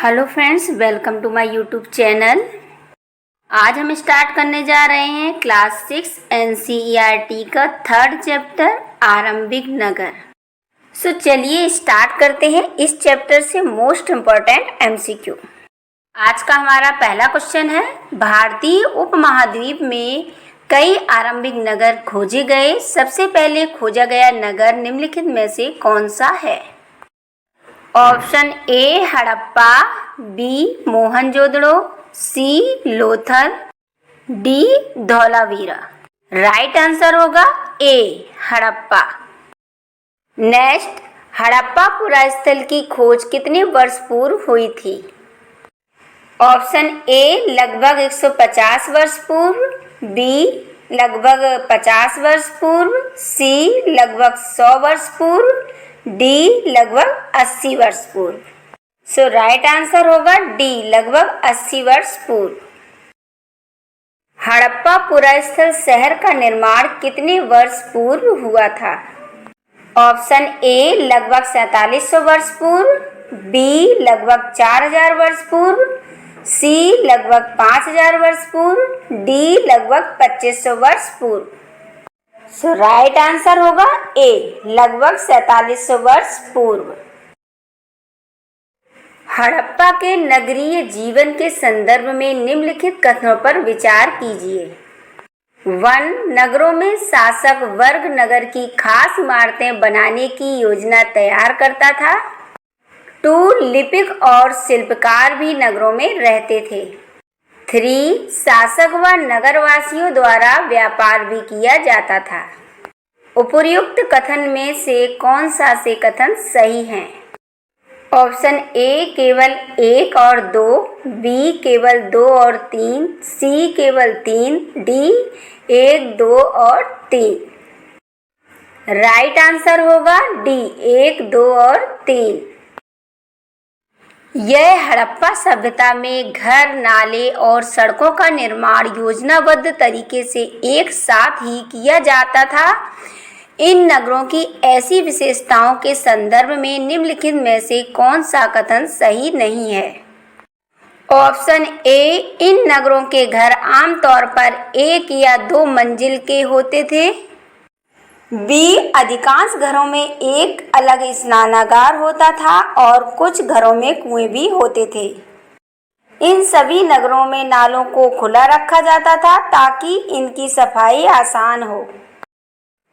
Hello friends, welcome to my YouTube channel. आज हम start करने जा रहे हैं क्लास 6 एनसीईआरटी का थर्ड चैप्टर आरंभिक नगर। चलिए स्टार्ट करते हैं इस चैप्टर से मोस्ट इम्पॉर्टेंट एमसीक्यू। आज का हमारा पहला क्वेश्चन है, भारतीय उपमहाद्वीप में कई आरंभिक नगर खोजे गए। सबसे पहले खोजा गया नगर निम्नलिखित में से कौन सा है? Option A Harappa, B Mohenjodaro, C Lothal, D Dholavira. Right answer होगा ए हड़प्पा। नेक्स्ट, हड़प्पा पुरास्थल की खोज कितने वर्ष पूर्व हुई थी? ऑप्शन ए लगभग 150 वर्ष पूर्व, बी लगभग 50 वर्ष पूर्व, सी लगभग 100 वर्ष पूर्व, डी लगभग 80 वर्ष पूर्व। राइट आंसर होगा डी लगभग 80 वर्ष पूर्व। हड़प्पा पुरास्थल शहर का निर्माण कितने वर्ष पूर्व हुआ था? ऑप्शन ए लगभग 4700 वर्ष पूर्व, बी लगभग 4000 वर्ष पूर्व, सी लगभग 5000 वर्ष पूर्व, डी लगभग 2500 वर्ष पूर्व। राइट आंसर होगा ए लगभग 4700 वर्ष पूर्व। हड़प्पा के नगरीय जीवन के संदर्भ में निम्नलिखित कथनों पर विचार कीजिए। 1. नगरों में शासक वर्ग नगर की खास इमारतें बनाने की योजना तैयार करता था। 2. लिपिक और शिल्पकार भी नगरों में रहते थे। 3. शासक व नगरवासियों द्वारा व्यापार भी किया जाता था। उपर्युक्त कथन में से कौन सा से कथन सही है? ऑप्शन ए केवल 1 और 2, बी केवल 2 और 3, सी केवल 3, डी 1, 2 और 3। राइट आंसर होगा डी 1, 2 और 3। यह हड़प्पा सभ्यता में घर, नाले और सड़कों का निर्माण योजनाबद्ध तरीके से एक साथ ही किया जाता था। इन नगरों की ऐसी विशेषताओं के संदर्भ में निम्नलिखित में से कौन सा कथन सही नहीं है? ऑप्शन ए इन नगरों के घर आमतौर पर 1 या 2 मंजिल के होते थे। बी अधिकांश घरों में एक अलग स्नानागार होता था और कुछ घरों में कुएं भी होते थे। इन सभी नगरों में नालों को खुला रखा जाता था ताकि इनकी सफाई आसान हो।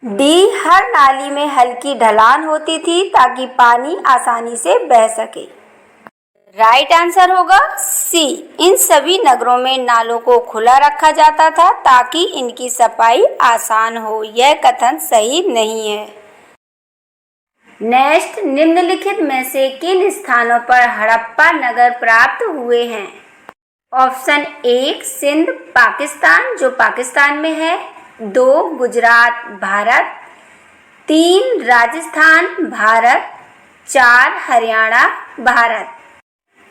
डी हर नाली में हल्की ढलान होती थी ताकि पानी आसानी से बह सके। राइट आंसर होगा सी इन सभी नगरों में नालों को खुला रखा जाता था ताकि इनकी सफाई आसान हो। यह कथन सही नहीं है। नेक्स्ट, निम्नलिखित में से किन स्थानों पर हड़प्पा नगर प्राप्त हुए हैं? ऑप्शन 1 सिंध पाकिस्तान, जो पाकिस्तान में है। 2 गुजरात भारत, 3 राजस्थान भारत, 4 हरियाणा भारत।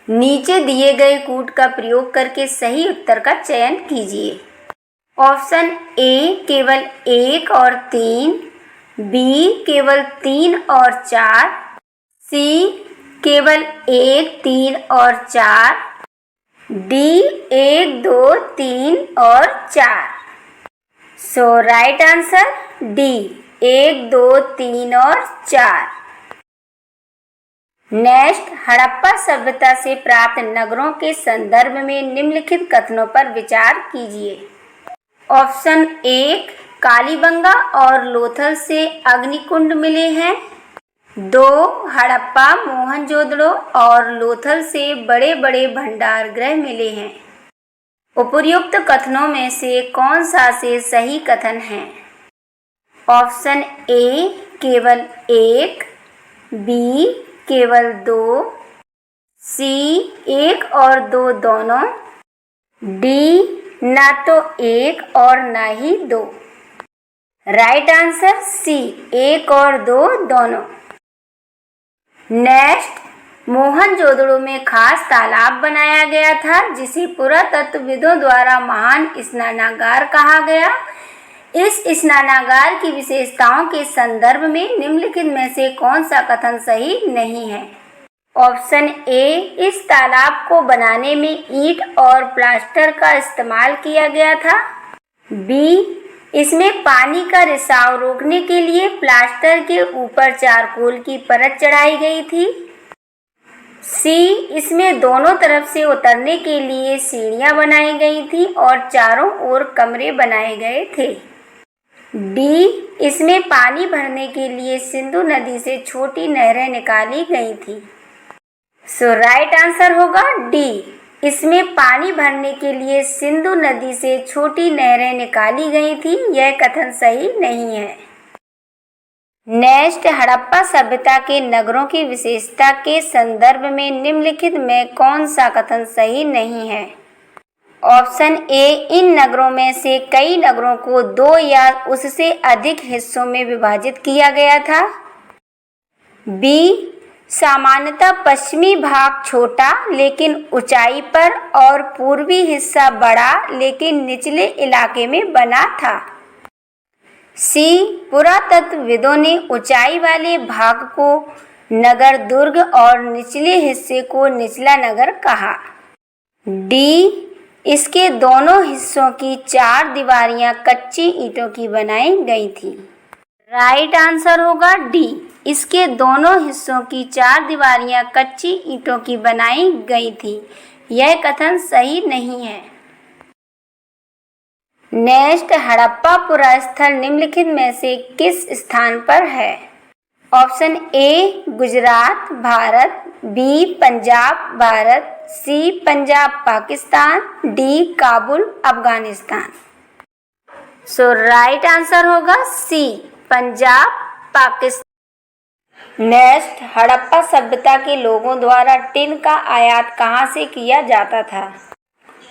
नीचे दिए गए कूट का प्रयोग करके सही उत्तर का चयन कीजिए। ऑप्शन ए केवल 1 और 3, बी केवल 3 और 4, सी केवल 1, 3 और 4, डी 1, 2, 3 और 4। राइट आंसर डी 1, 2, 3 और 4। नेक्स्ट, हड़प्पा सभ्यता से प्राप्त नगरों के संदर्भ में निम्नलिखित कथनों पर विचार कीजिए। ऑप्शन 1 कालीबंगा और लोथल से अग्निकुंड मिले हैं। 2 हड़प्पा मोहनजोदड़ो और लोथल से बड़े बड़े भंडार गृह मिले हैं। उपर्युक्त कथनों में से कौन सा से सही कथन है? ऑप्शन ए केवल 1, बी केवल 2, सी 1 और 2 दोनों, डी ना तो 1 और ना ही 2। राइट आंसर सी 1 और 2 दोनों। नेक्स्ट, मोहनजोदड़ो में खास तालाब बनाया गया था जिसे पुरातत्वविदों द्वारा महान स्नानागार कहा गया। इस स्नानागार की विशेषताओं के संदर्भ में निम्नलिखित में से कौन सा कथन सही नहीं है? ऑप्शन ए, इस तालाब को बनाने में ईंट और प्लास्टर का इस्तेमाल किया गया था। बी, इसमें पानी का रिसाव रोकने के लिए प्लास्टर के ऊपर चारकोल की परत चढ़ाई गई थी। सी, इसमें दोनों तरफ से उतरने के लिए सीढ़ियां बनाई गई थी और चारों ओर कमरे बनाए गए थे। डी, इसमें पानी भरने के लिए सिंधु नदी से छोटी नहरें निकाली गई थी। सो राइट आंसर होगा डी, इसमें पानी भरने के लिए सिंधु नदी से छोटी नहरें निकाली गई थी। यह कथन सही नहीं है। नेक्स्ट, हड़प्पा सभ्यता के नगरों की विशेषता के संदर्भ में निम्नलिखित में कौन सा कथन सही नहीं है? ऑप्शन ए, इन नगरों में से कई नगरों को 2 या उससे अधिक हिस्सों में विभाजित किया गया था। बी, सामान्यतः पश्चिमी भाग छोटा लेकिन ऊंचाई पर और पूर्वी हिस्सा बड़ा लेकिन निचले इलाके में बना था। सी, पुरातत्वविदों ने ऊंचाई वाले भाग को नगर दुर्ग और निचले हिस्से को निचला नगर कहा। डी, इसके दोनों हिस्सों की 4 दीवारियां कच्ची ईंटों की बनाई गई थी। राइट आंसर होगा डी, इसके दोनों हिस्सों की 4 दीवारियां कच्ची ईंटों की बनाई गई थी। यह कथन सही नहीं है। नेक्स्ट, हड़प्पा पुरास्थल निम्नलिखित में से किस स्थान पर है? Option A, Gujarat Bharat, B, Punjab Bharat, C, Punjab Pakistan, D, Kabul Afghanistan. So right answer होगा सी, पंजाब पाकिस्तान। नेक्स्ट, हड़प्पा सभ्यता के लोगों द्वारा टिन का आयात कहाँ से किया जाता था?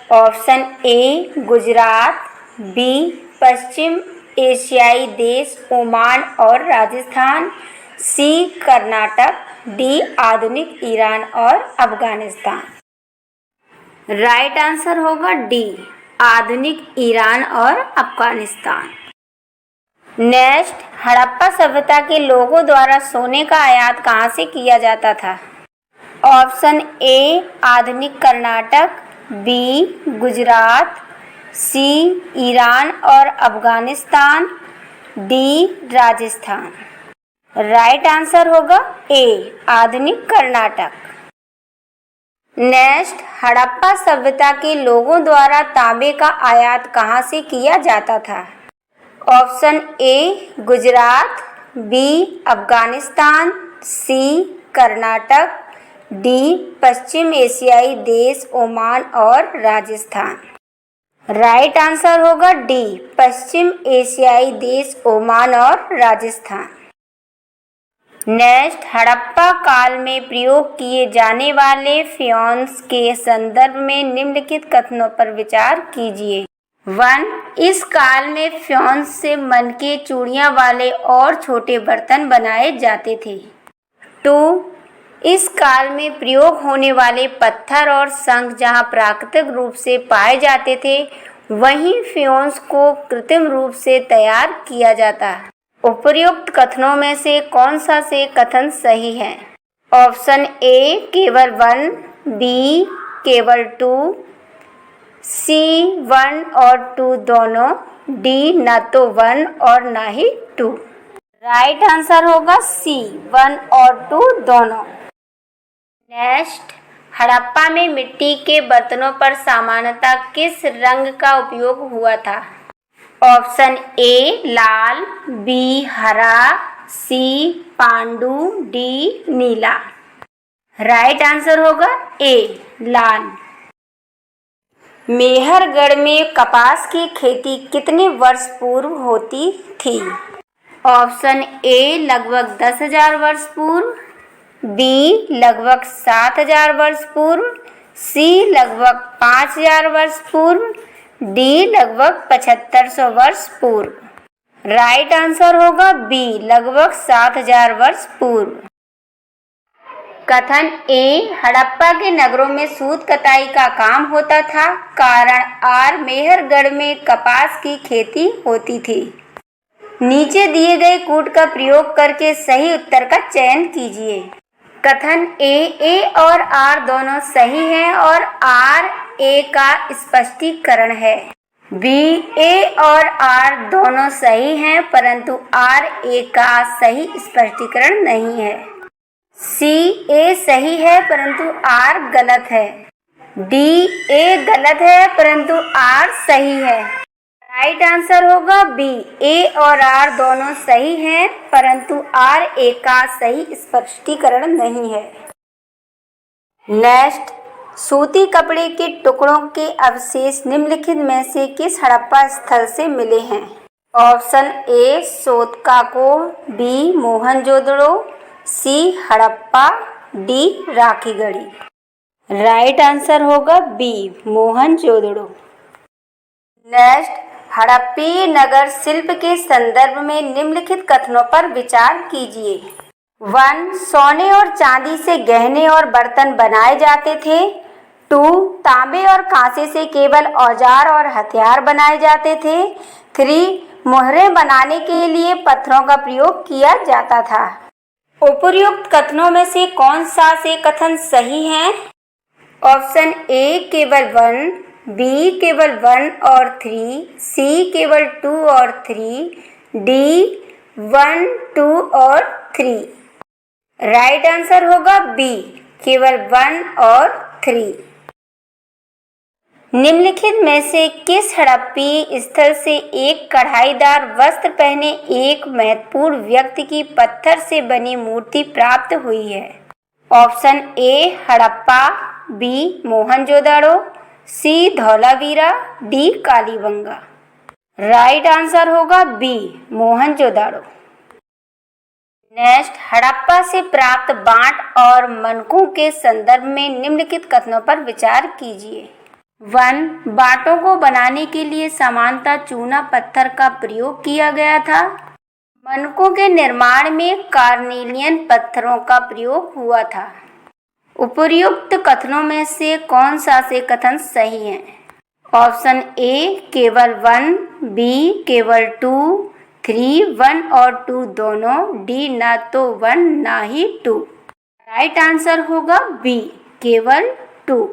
ऑप्शन ए, गुजरात, बी, पश्चिम एशियाई देश ओमान और राजस्थान, सी, कर्नाटक, डी, आधुनिक ईरान और अफगानिस्तान। राइट आंसर होगा डी, आधुनिक ईरान और अफगानिस्तान। नेक्स्ट, हड़प्पा सभ्यता के लोगों द्वारा सोने का आयात कहाँ से किया जाता था? ऑप्शन ए, आधुनिक कर्नाटक, बी, गुजरात, सी, ईरान और Afghanistan, D, Rajasthan. Right answer होगा ए, आधुनिक कर्नाटक। नेक्स्ट, हड़प्पा सभ्यता के लोगों द्वारा तांबे का आयात कहाँ से किया जाता था? Option A, Gujarat, B, Afghanistan, C, Karnataka, D, पश्चिम एशियाई देश ओमान और राजस्थान। राइट आंसर होगा डी, पश्चिम एशियाई देश ओमान और राजस्थान। नेक्स्ट, हड़प्पा काल में प्रयोग किए जाने वाले फ्योन्स के संदर्भ में निम्नलिखित कथनों पर विचार कीजिए। 1, इस काल में फ्योन्स से मनके चूड़ियां वाले और छोटे बर्तन बनाए जाते थे। 2, इस काल में प्रयोग होने वाले पत्थर और शंख जहां प्राकृतिक रूप से पाए जाते थे, वहीं फ्योन्स को कृत्रिम रूप से तैयार किया जाता है। उपर्युक्त कथनों में से कौन सा से कथन सही है? ऑप्शन ए, केवल 1, बी, केवल 2, सी, 1 और 2 दोनों, डी, न तो 1 और न ही 2। राइट आंसर होगा सी, 1 और 2 दोनों। नेक्स्ट, हड़प्पा में मिट्टी के बर्तनों पर सामान्यतः किस रंग का उपयोग हुआ था? ऑप्शन ए, लाल, बी, हरा, सी, पांडु, डी, नीला। राइट आंसर होगा ए, लाल। मेहरगढ़ में कपास की खेती कितने वर्ष पूर्व होती थी? ऑप्शन ए, लगभग 10,000 वर्ष पूर्व, बी, लगभग 7,000 वर्ष पूर्व, सी, लगभग 5,000 वर्ष पूर्व, डी, लगभग 7500 वर्ष पूर्व। राइट आंसर होगा बी, लगभग 7,000 वर्ष पूर्व। कथन ए, हड़प्पा के नगरों में सूत कताई का काम होता था। कारण आर, मेहरगढ़ में कपास की खेती होती थी। नीचे दिए गए कूट का प्रयोग करके सही उत्तर का चयन कीजिए। कथन ए और आर दोनों सही हैं और आर ए का स्पष्टीकरण है। बी ए और आर दोनों सही हैं परंतु आर ए का सही स्पष्टीकरण नहीं है। सी ए सही है परंतु आर गलत है। डी ए गलत है परंतु आर सही है। राइट आंसर होगा बी, ए और आर दोनों सही हैं परंतु आर ए का सही स्पष्टीकरण नहीं है। नेक्स्ट, सूती कपड़े के टुकड़ों के अवशेष निम्नलिखित में से किस हड़प्पा स्थल से मिले हैं? Option A Sotkakoh, B Mohenjodaro, C Harappa, D Rakhigarhi. Right answer होगा बी मोहनजोदड़ो। नेक्स्ट, हड़प्पीय नगर शिल्प के संदर्भ में निम्नलिखित कथनों पर विचार कीजिए। 1. सोने और चांदी से गहने और बर्तन बनाए जाते थे। 2. तांबे और कांसे से केवल औजार और हथियार बनाए जाते थे। 3. मोहरें बनाने के लिए पत्थरों का प्रयोग किया जाता था। उपर्युक्त कथनों में से कौन सा से कथन सही है? ऑप्शन ए केवल 1, बी केवल 1 और 3, सी केवल 2 और 3, डी 1, 2 और 3। राइट आंसर होगा बी केवल 1 और 3। निम्नलिखित में से किस हड़प्पीय स्थल से एक कढ़ाईदार वस्त्र पहने एक महत्वपूर्ण व्यक्ति की पत्थर से बनी मूर्ति प्राप्त हुई है? Option A Harappa, B Mohenjodaro, C Dholavira, D Kalibangan. Right answer होगा बी मोहनजोदड़ो। नेक्स्ट, हड़प्पा से प्राप्त बांट और मनकों के संदर्भ में निम्नलिखित कथनों पर विचार कीजिए। 1. बाटों को बनाने के लिए सामान्यतः चूना पत्थर का प्रयोग किया गया था। मनकों के निर्माण में कार्नेलियन पत्थरों का प्रयोग हुआ था। उपर्युक्त कथनों में से कौन सा से कथन सही है? ऑप्शन ए केवल 1, बी केवल 2, 3 1 और 2 दोनों, डी ना तो 1 ना ही 2। राइट आंसर होगा बी केवल 2।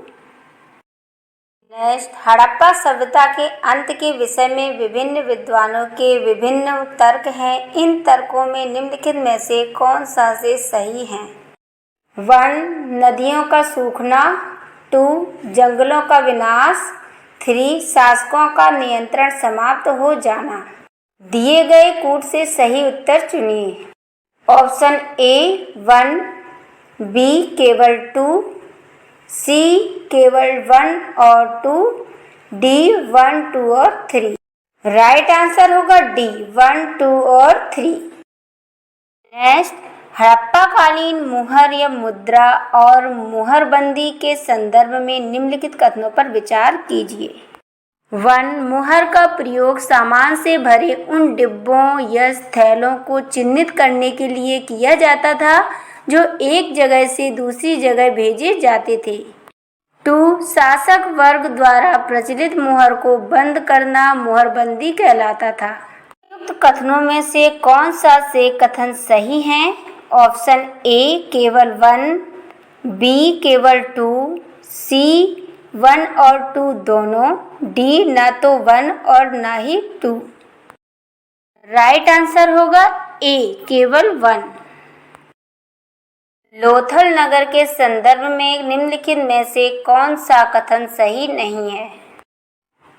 नेक्स्ट, हड़प्पा सभ्यता के अंत के विषय में विभिन्न विद्वानों के विभिन्न तर्क हैं। इन तर्कों में निम्नलिखित में से कौन सा से सही है? 1. नदियों का सूखना, 2. जंगलों का विनाश, 3. शासकों का नियंत्रण समाप्त हो जाना। दिए गए कूट से सही उत्तर चुनिए। ऑप्शन ए 1, बी केवल 2, सी केवल 1 और 2, डी 1, 2 और 3। राइट आंसर होगा डी 1, 2 और 3। नेक्स्ट, हड़प्पाकालीन मुहर या मुद्रा और मुहरबंदी के संदर्भ में निम्नलिखित कथनों पर विचार कीजिए। 1. मुहर का प्रयोग सामान से भरे उन डिब्बों या थैलों को चिन्हित करने के लिए किया जाता था जो एक जगह से दूसरी जगह भेजे जाते थे। 2. शासक वर्ग द्वारा प्रचलित मुहर को बंद करना मुहरबंदी कहलाता था। उक्त कथनों में से कौन सा से कथन सही है? ऑप्शन ए केवल 1, बी केवल 2, सी 1 और 2 दोनों, डी ना तो 1 और ना ही 2। राइट आंसर होगा ए केवल 1। लोथल नगर के संदर्भ में निम्नलिखित में से कौन सा कथन सही नहीं है?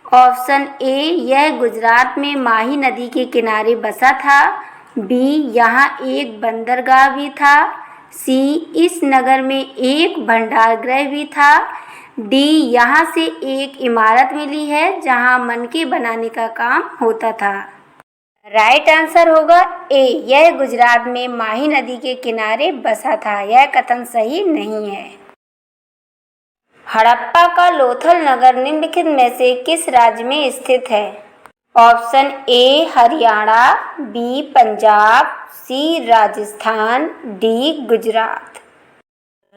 ऑप्शन ए यह गुजरात में माही नदी के किनारे बसा था। बी यहाँ एक बंदरगाह भी था। सी इस नगर में एक भंडारगृह भी था। डी यहाँ से एक इमारत मिली है जहाँ मनके बनाने का काम होता था। राइट आंसर होगा ए यह गुजरात में माही नदी के किनारे बसा था। यह कथन सही नहीं है। हड़प्पा का लोथल नगर निम्नलिखित में से किस राज्य में स्थित है? Option A Haryana, B Punjab, C Rajasthan, D Gujarat.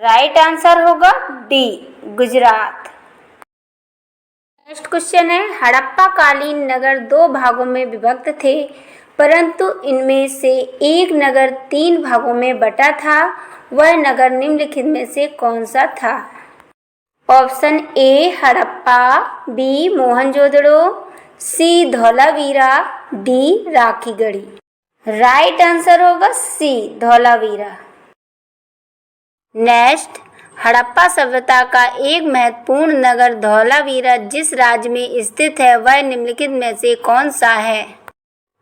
Right answer होगा डी गुजरात। नेक्स्ट क्वेश्चन है, हड़प्पा कालीन नगर दो भागों में विभक्त थे। परंतु इनमें से एक नगर 3 भागों में बटा था। वह नगर निम्नलिखित में से कौन सा था? Option A Harappa, B Mohenjodaro, C Dholavira, D Rakhigarhi. Right answer होगा सी धौलावीरा। नेक्स्ट, हड़प्पा सभ्यता का एक महत्वपूर्ण नगर धौलावीरा जिस राज्य में स्थित है वह निम्नलिखित में से कौन सा है?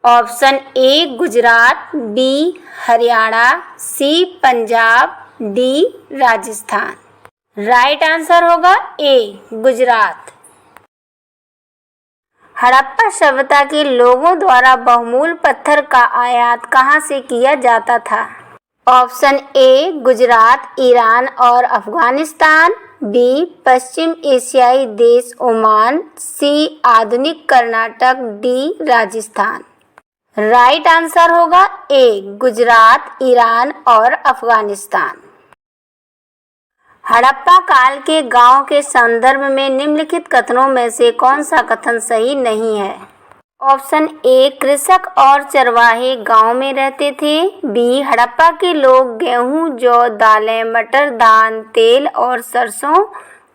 Option A Gujarat, B Haryana, C Punjab, D Rajasthan. Right answer होगा ए गुजरात। हड़प्पा सभ्यता के लोगों द्वारा बहुमूल्य पत्थर का आयात कहाँ से किया जाता था? ऑप्शन ए गुजरात, ईरान और अफगानिस्तान, बी पश्चिम एशियाई देश ओमान, सी आधुनिक Karnataka, D Rajasthan. Right answer होगा ए गुजरात, ईरान और अफगानिस्तान। हड़प्पा काल के गांव के संदर्भ में निम्नलिखित कथनों में से कौन सा कथन सही नहीं है? ऑप्शन ए कृषक और चरवाहे गांव में रहते थे, बी हड़प्पा के लोग गेहूं, जौ, दालें, मटर, धान, तेल और सरसों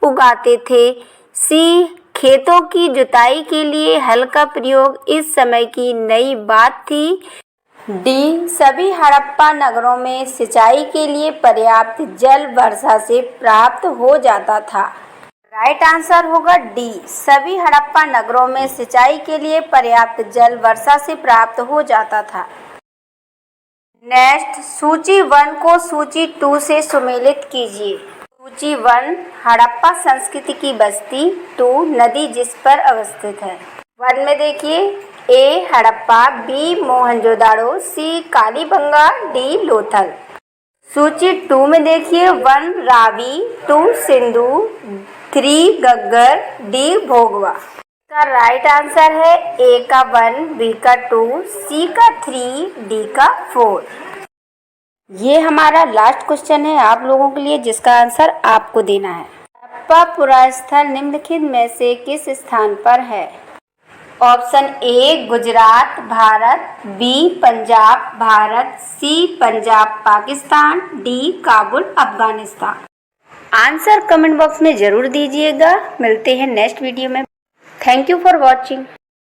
उगाते थे, सी खेतों की जुताई के लिए हल का प्रयोग इस समय की नई बात थी, डी सभी हड़प्पा नगरों में सिंचाई के लिए पर्याप्त जल वर्षा से प्राप्त हो जाता था। राइट आंसर होगा डी सभी हड़प्पा नगरों में सिंचाई के लिए पर्याप्त जल वर्षा से प्राप्त हो जाता था। नेक्स्ट, सूची 1 को सूची 2 से सुमेलित कीजिए। सूची 1 हड़प्पा संस्कृति की बस्ती, 2 नदी जिस पर अवस्थित है। 1 में देखिए ए हड़प्पा, बी मोहनजोदाड़ो, सी कालीबंगा, डी लोथल। सूची 2 में देखिए 1 रावी, 2 सिंधु, 3 गग्गर, डी भोगवा। का राइट आंसर है ए का 1, बी का 2, सी का 3, डी का 4। ये हमारा लास्ट क्वेश्चन है आप लोगों के लिए जिसका आंसर आपको देना है। हड़प्पा पुरास्थल निम्नलिखित में से किस स्थान पर है? Option A Gujarat Bharat, B Punjab Bharat, C Punjab Pakistan, D Kabul Afghanistan. Answer comment box में जरूर दीजिएगा। मिलते हैं नेक्स्ट वीडियो में। Thank you for watching.